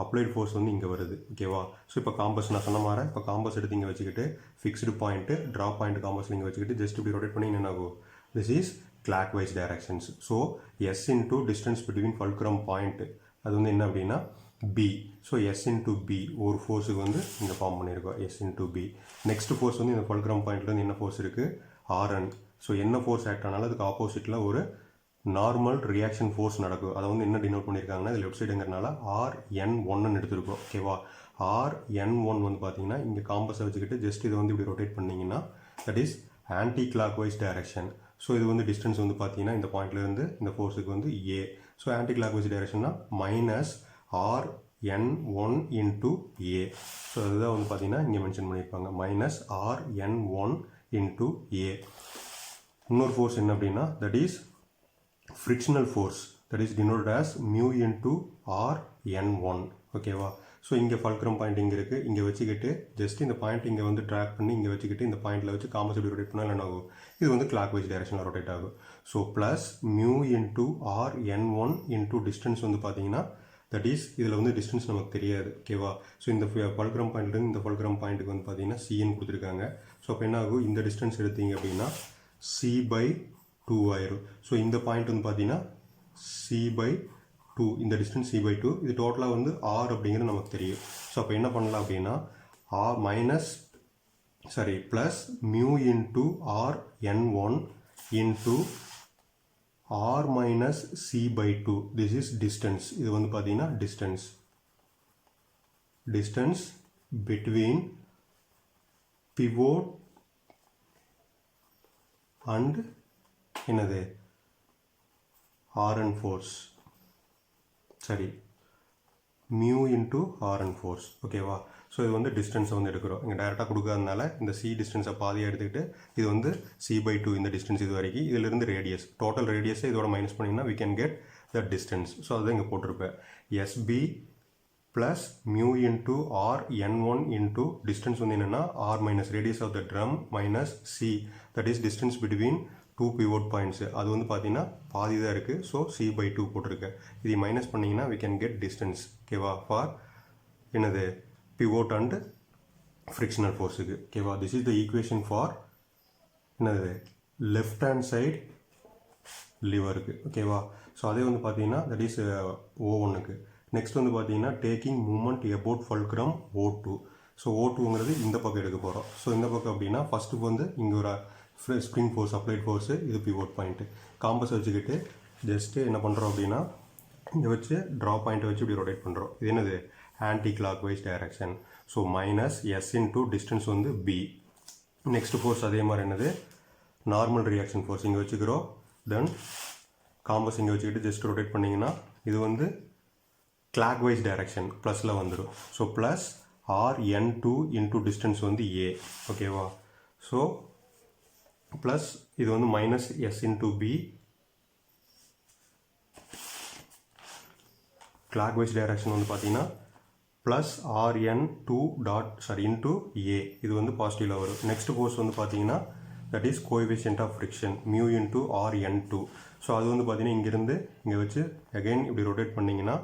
Applied force வந்து இங்கே வருது. ஓகேவா? ஸோ இப்போ காம்பஸ் நான் சொன்ன மாதிரி இப்போ காம்பஸ் எடுத்து இங்கே வச்சுக்கிட்டு fixed point draw point compass இங்கே வச்சுக்கிட்டு ஜஸ்ட் இப்படி ரொட்டேட் பண்ணி என்ன ஆகும், this is clockwise directions. So S into distance between fulcrum point அது வந்து என்ன அப்படின்னா B. So S into B ஒரு ஃபோர்ஸுக்கு வந்து இங்கே ஃபார்ம் பண்ணியிருக்கோம். S into B. Next force வந்து இந்த fulcrum பாயிண்ட்லேருந்து என்ன ஃபோர்ஸ் இருக்குது, Rn. ஸோ என்ன ஃபோர்ஸ் ஆக்ட் ஆனாலும் அதுக்கு ஆப்போசிட்டில் ஒரு நார்மல் ரியாக்ஷன் ஃபோர்ஸ் நடக்கும். அதை வந்து என்ன டினோட் பண்ணியிருக்காங்கன்னா இது லெஃப்ட் சைடுங்கிறனால Rn1 எடுத்துருக்கோம். ஓகேவா? Rn1 வந்து பார்த்தீங்கன்னா இங்கே காம்பஸை வச்சுக்கிட்டு ஜஸ்ட் இதை வந்து இப்படி ரொட்டேட் பண்ணிங்கன்னா that is anti clock wise direction. So இது வந்து டிஸ்டன்ஸ் வந்து பார்த்தீங்கன்னா இந்த பாயிண்ட்லேருந்து இந்த ஃபோர்ஸுக்கு வந்து A. So anticlockwise டைரக்ஷன்னா -Rn n1 into a. So அதுதான் வந்து பார்த்தீங்கன்னா இங்கே மென்ஷன் பண்ணியிருப்பாங்க மைனஸ் Rn1 into a. இன்னொரு ஃபோர்ஸ் என்ன அப்படின்னா that is frictional force, that is denoted as mu into Rn1. ஓகேவா? ஸோ இங்கே ஃபல்க்ரம் பாயிண்ட் இங்கே இருக்குது, இங்கே வச்சுக்கிட்டு ஜஸ்ட் இந்த பாயிண்ட் இங்கே வந்து ட்ராக் பண்ணி இங்கே வச்சுக்கிட்டு இந்த பாயிண்டில் வச்சு காம்பஸ் இப்படி ரொட்டேட் பண்ணால் என்ன ஆகும், இது வந்து கிளாக் வைஸ் டைரக்ஷனில் ரொட்டேட் ஆகும். So plus mu into Rn1 into distance வந்து பார்த்தீங்கன்னா தட் இஸ் இதில் வந்து டிஸ்டன்ஸ் நமக்கு தெரியாது. ஓகேவா? ஸோ இந்த ஃபல்க்ரம் பாயிண்ட்லேருந்து இந்த ஃபல்க்ரம் பாயிண்ட்டுக்கு வந்து பார்த்தீங்கன்னா சின்னு கொடுத்துருக்காங்க. ஸோ அப்போ என்ன ஆகும், இந்த டிஸ்டன்ஸ் எடுத்தீங்க அப்படின்னா c/2 ஆயிரும். ஸோ இந்த பாயிண்ட் வந்து பார்த்தீங்கன்னா c/2, இந்த டிஸ்டன்ஸ் c/2, இது டோட்டலாக வந்து r அப்படிங்கிறது நமக்கு தெரியும். ஸோ அப்போ என்ன பண்ணலாம் அப்படின்னா plus mu into Rn1 into r minus c/2. this is distance. இது வந்து பார்த்தீங்கன்னா distance between pivot and என்னது Rn force, சரி மியூ இன்ட்டு Rn force. ஓகேவா? ஸோ இது வந்து டிஸ்டன்ஸை வந்து எடுக்கிறோம், இங்கே டேரெக்டாக கொடுக்காதனால இந்த சி டிஸ்டன்ஸை பாதியாக எடுத்துக்கிட்டு இது வந்து c/2 இந்த டிஸ்டன்ஸ் இது வரைக்கும், இதிலிருந்து ரேடியஸ், டோட்டல் ரேடியஸை இதோட மைனஸ் பண்ணிங்கன்னா we can get the distance. So அதுதான் இங்கே போட்டிருப்பேன் SB plus mu into Rn1 into distance வந்து என்னென்னா r minus radius of the drum minus c, that is distance between 2 pivot points. அது வந்து பார்த்தீங்கன்னா பாதி தான் இருக்குது. ஸோ c/2 போட்டிருக்கேன், இதை மைனஸ் பண்ணிங்கன்னா we can get distance. ஓகேவா? ஃபார் என்னது pivot and frictional force-க்கு. ஓகேவா? This is the equation for என்னது லெஃப்ட் ஹேண்ட் சைடு லிவருக்கு. ஓகேவா? ஸோ அதே வந்து பார்த்தீங்கன்னா தட் இஸ் O1க்கு. நெக்ஸ்ட் வந்து பார்த்தீங்கன்னா taking moment about fulcrum O2. So O2ங்கிறது இந்த பக்கம் எடுக்க போகிறோம். ஸோ இந்த பக்கம் அப்படின்னா ஃபஸ்ட்டு வந்து இங்கே ஒரு ஸ்ப்ரிங் ஃபோர்ஸ் அப்ளைட் ஃபோர்ஸு, இது பிவோட் பாயிண்ட்டு. காம்பஸ் வச்சுக்கிட்டு ஜஸ்ட்டு என்ன பண்ணுறோம் அப்படின்னா இங்கே வச்சு ட்ரா பாயிண்ட்டை வச்சு இப்படி ரொட்டேட் பண்ணுறோம். இது என்னது anti clock wise direction. So minus S into distance வந்து பி. நெக்ஸ்ட் ஃபோர்ஸ் அதே மாதிரி என்னது நார்மல் ரியாக்ஷன் ஃபோர்ஸ் இங்கே வச்சுக்கிறோம். தென் காம்பஸ் இங்கே வச்சுக்கிட்டு ஜஸ்ட் ரொட்டேட் பண்ணிங்கன்னா இது வந்து கிளாக் வைஸ் டைரக்ஷன் ப்ளஸில் வந்துடும். So plus Rn2 into distance வந்து ஏ. ஓகேவா? ஸோ ப்ளஸ் இது வந்து minus S into b, clock wise direction வந்து பார்த்தீங்கன்னா ப்ளஸ் Rn2 இன்டூ ஏ, இது வந்து பாசிட்டிவில் வரும். நெக்ஸ்ட் ஃபோர்ஸ் வந்து பார்த்தீங்கன்னா that is coefficient of friction mu into Rn2. So அது வந்து பார்த்தீங்கன்னா இங்கேருந்து இங்கே வச்சு அகைன் இப்படி ரொட்டேட் பண்ணிங்கன்னா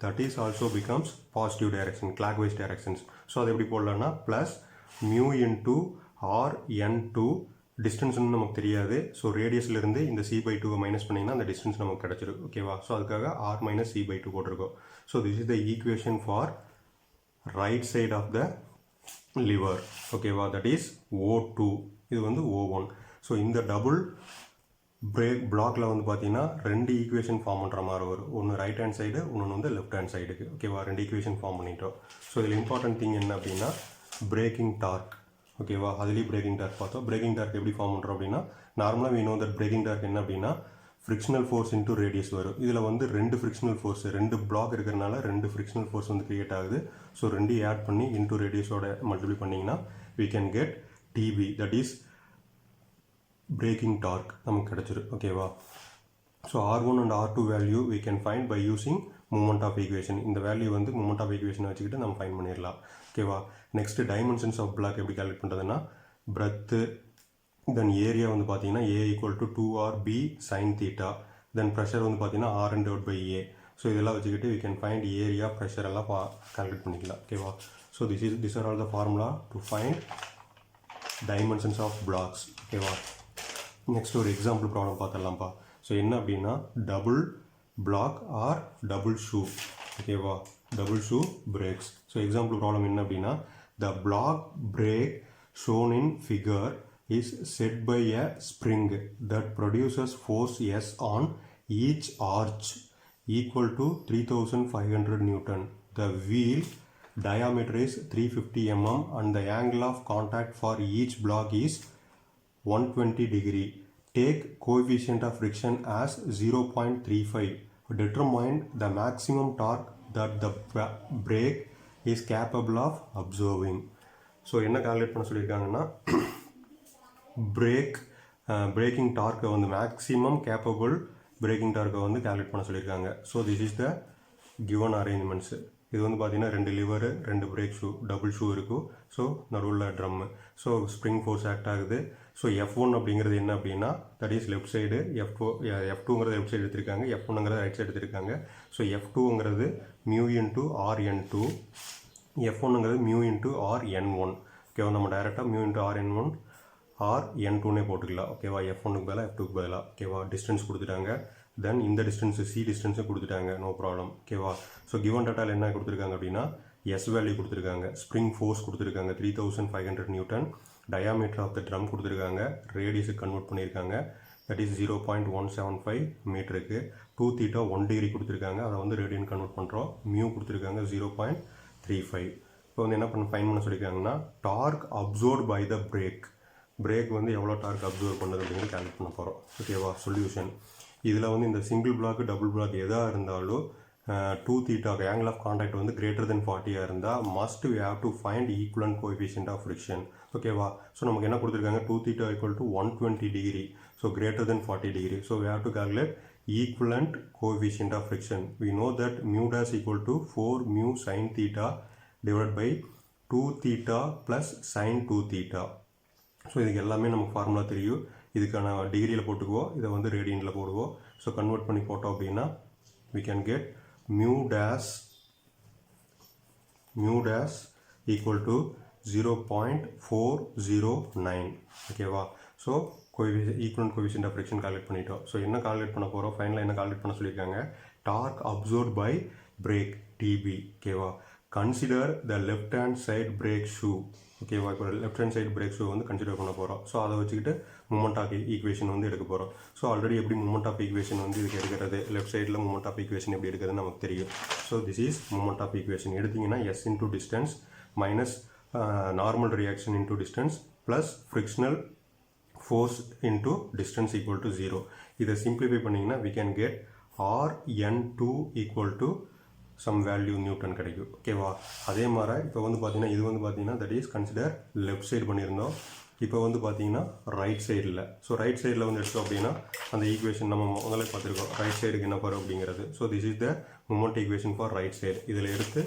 that is also becomes positive direction, clockwise directions. So அது எப்படி போடலான்னா plus mu into Rn2, distance வந்து நமக்கு தெரியாது. ஸோ ரேடியஸ்லேருந்து இந்த c/2 மைனஸ் பண்ணிங்கன்னா அந்த டிஸ்டன்ஸ் நமக்கு கிடச்சிரும். ஓகேவா? ஸோ அதுக்காக r மைனஸ் c/2 போட்டிருக்கோம். So this is the equation for right side of the lever. ஓகேவா? தட் இஸ் O2, இது வந்து O1. ஸோ இந்த டபுள் பிரேக் பிளாக்ல வந்து பார்த்தீங்கன்னா ரெண்டு ஈக்குவேஷன் ஃபார்ம் பண்ணுற மாதிரி வரும். ஒன்று ரைட் ஹேண்ட் சைடு, இன்னொன்று வந்து லெஃப்ட் ஹேண்ட் சைடுக்கு. ஓகேவா? ரெண்டு ஈக்குவேஷன் ஃபார்ம் பண்ணிட்டோம். ஸோ இதில் இம்பார்ட்டன்ட் திங் என்ன அப்படின்னா பிரேக்கிங் டார்க். ஓகேவா? அதுலேயும் பிரேக்கிங் டார்க் பார்த்தோம். பிரேக்கிங் டார்க் எப்படி ஃபார்ம் பண்ணுறோம் அப்படின்னா நார்மலாக we know that braking torque என்ன அப்படின்னா ஃப்ரிக்ஷனல் ஃபோர்ஸ் இன்டூ ரேடியஸ் வரும். இதில் வந்து ரெண்டு ஃப்ரிக்ஷனல் ஃபோர்ஸ், ரெண்டு பிளாக் இருக்கிறனால ரெண்டு ஃப்ரிக்ஷனல் ஃபோர்ஸ் வந்து கிரியேட் ஆகுது. ஸோ ரெண்டையும் ஆட் பண்ணி இன்டூ ரேடியஸோட மல்டிப்ளை பண்ணிங்கன்னா we can get TB, that is braking torque நமக்கு கிடச்சிரு. ஓகேவா? So R1 and R2 value we can find by using moment of equation. இந்த வேல்யூ வந்து மூமெண்ட் ஆஃப் ஈக்குவேஷனை வச்சுக்கிட்டு நம்ம ஃபைண்ட் பண்ணிடலாம். ஓகேவா? நெக்ஸ்ட் டைமென்ஷன்ஸ் ஆஃப் பிளாக் எப்படி கால்குலேட் பண்ணுறதுன்னா பிரெத்து, தென் ஏரியா வந்து பார்த்தீங்கன்னா A = 2RB sin θ, then pressure வந்து பார்த்தீங்கன்னா Rn/A. ஸோ இதெல்லாம் வச்சுக்கிட்டு we can find area, pressure எல்லாம் கால்குலேட் பண்ணிக்கலாம். ஓகேவா? So these are all the formula to find dimensions of blocks. ஓகேவா? நெக்ஸ்ட் ஒரு எக்ஸாம்பிள் ப்ராப்ளம் பார்த்துடலாம்ப்பா. ஸோ என்ன அப்படின்னா double block or double shoe. ஓகேவா? Double shoe brakes. So example problem என்ன அப்படின்னா the block brake shown in figure is set by a spring that produces force S on each arch equal to 3500 Newton. The wheel diameter is 350 mm and the angle of contact for each block is 120 degree. Take coefficient of friction as 0.35. Determine the maximum torque that the brake is capable of absorbing. So என்ன calculate பண்ண சொல்லியிருக்காங்கன்னா braking டார்க்கை வந்து maximum capable braking டார்க்கை வந்து calculate பண்ண சொல்லியிருக்காங்க. So this is the given arrangements. இது வந்து பார்த்தீங்கன்னா 2 lever 2 brake shoe double shoe இருக்கும். ஸோ நடுவில் drum. So spring force act ஆகுது. ஸோ F1 அப்படிங்கிறது என்ன அப்படின்னா தட் இஸ் லெஃப்ட் சைடு, F2ங்கிறது லெஃப்ட் சைடு எடுத்திருக்காங்க, F1ங்கிறது ரைட் சைடு எடுத்திருக்காங்க. ஸோ F2ங்கிறது மியூ இன்ட்டு RN2, F1ங்கிறது மியூ இன்ட்டு RN1. ஓகேவா, நம்ம டைரெக்டாக மியூ இன்ட்டு RN1 RN2னே போட்டுக்கலாம். ஓகேவா, F1க்கு பதிலாக F2க்கு பதிலாக. ஓகேவா, டிஸ்டன்ஸ் கொடுத்துட்டாங்க. தென் இந்த டிஸ்டன்ஸு சி டிஸ்டன்ஸும் கொடுத்துட்டாங்க. No problem. ஓகேவா, ஸோ கிவன் டேட்டாவில் என்ன கொடுத்துருக்காங்க அப்படின்னா எஸ் வேல்யூ கொடுத்துருக்காங்க, ஸ்ப்ரிங் ஃபோர்ஸ் கொடுத்துருக்காங்க 3500 newton, diameter of the drum கொடுத்துருக்காங்க, ரேடியஸுக்கு கன்வெர்ட் பண்ணியிருக்காங்க, தட் இஸ் 0.175 மீட்டருக்கு. 2 தீட்டா 1 டிகிரி கொடுத்துருக்காங்க, அதை வந்து ரேடியன் கன்வெர்ட் பண்ணுறோம். மியூ கொடுத்துருக்காங்க 0.35. இப்போ வந்து என்ன ஃபைன் பண்ண சொல்லியிருக்காங்கன்னா torque absorbed by the brake வந்து எவ்வளோ டார்க் அப்சர்வ் பண்ணுது அப்படிங்கிறது கால்குலேட் பண்ண போகிறோம். ஓகேவா, சொல்யூஷன். இதில் வந்து இந்த சிங்கிள் பிளாக் டபுள் பிளாக் எதாக இருந்தாலும் 2 தீட்டா ஆங்கிள் ஆஃப் கான்டாக்ட் வந்து கிரேட்டர் தென் 40 இருந்தால் must we have to find equivalent coefficient of friction. ஓகேவா, ஸோ நமக்கு என்ன கொடுத்துருக்காங்க 2 theta equal to 120 degree, so greater than 40 degree. So we have to calculate equivalent coefficient of friction. We know that mu dash equal to 4 mu sine theta divide by 2 theta plus sine 2 theta. So இதுக்கு எல்லாமே நமக்கு formula தெரியும். இதுக்கான டிகிரியில் போட்டுக்குவோம், இதை வந்து ரேடியனில் போடுவோம். ஸோ கன்வெர்ட் பண்ணி போட்டோம் அப்படின்னா we can get mu dash equal to 0.409. ஓகேவா, so equivalent coefficient of friction calculate பண்ணிட்டோம். ஸோ என்ன கால்குலேட் பண்ண போகிறோம், ஃபைனலாக என்ன கால்குலேட் பண்ண சொல்லியிருக்காங்க torque absorbed by brake TB. ஓகேவா, consider the left hand side brake shoe. ஓகேவா, இப்போ left hand side brake shoe வந்து கன்சிடர் பண்ண போகிறோம். ஸோ அதை வச்சுக்கிட்டு மூமெண்ட் ஆஃப் ஈக்குவேஷன் வந்து எடுக்க போகிறோம். ஸோ ஆல்ரெடி எப்படி மூமெண்ட் ஆஃப் ஈக்குவேஷன் வந்து இதுக்கு எடுக்கிறது, லெஃப்ட் சைடில் மூமெண்ட் ஆஃப் ஈக்குவேஷன் எப்படி எடுக்கிறதுன்னு நமக்கு தெரியும். So this is moment of equation. எடுத்திங்கன்னா S into distance minus normal reaction into distance plus frictional force into distance equal to 0. இதை சிம்பிளிஃபை பண்ணிங்கன்னா we can get RN2 equal to some value newton கிடைக்கும். ஓகேவா, அதே மாதிரி இப்போ வந்து பார்த்தீங்கன்னா இது வந்து பார்த்தீங்கன்னா that is consider left side பண்ணியிருந்தோம். இப்போ வந்து பார்த்தீங்கன்னா ரைட் சைடில். ஸோ ரைட் சைடில் வந்து எடுத்தோம் அப்படின்னா அந்த ஈக்குவேஷன் நம்ம முதல்ல பார்த்துருக்கோம் ரைட் சைடுக்கு என்ன வரும் அப்படிங்கிறது. So this is the moment equation for right side. இதில் எடுத்து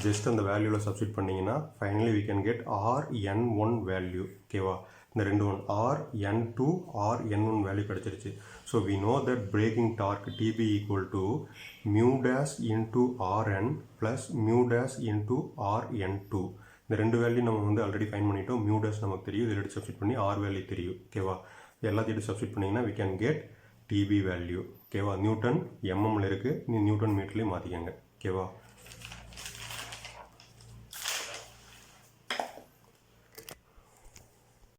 ஜஸ்ட் அந்த வேல்யூவில் சப்ஸ்டிட் பண்ணிங்கன்னா finally we can get RN1 value. ஓகேவா, இந்த ரெண்டு ஒன் RN2 RN1 வேல்யூ கிடச்சிருச்சு. So we know that braking torque TB equal to mu dash into RN plus mu dash into RN2. இந்த ரெண்டு வேல்யூ நம்ம வந்து ஆல்ரெடி ஃபைன் பண்ணிட்டோம். Mu dash நமக்கு தெரியும், இதில் எடுத்து சப்ஸ்டிட் பண்ணி R வேல்யூ தெரியும். ஓகேவா, எல்லாத்தையும் எடுத்து சப்ஸ்டிட் பண்ணிங்கன்னா we can get TB value. ஓகேவா, நியூட்டன் mmல இருக்குது, நீ நியூட்டன் மீட்டர்லேயும் மாற்றிக்கங்க. ஓகேவா.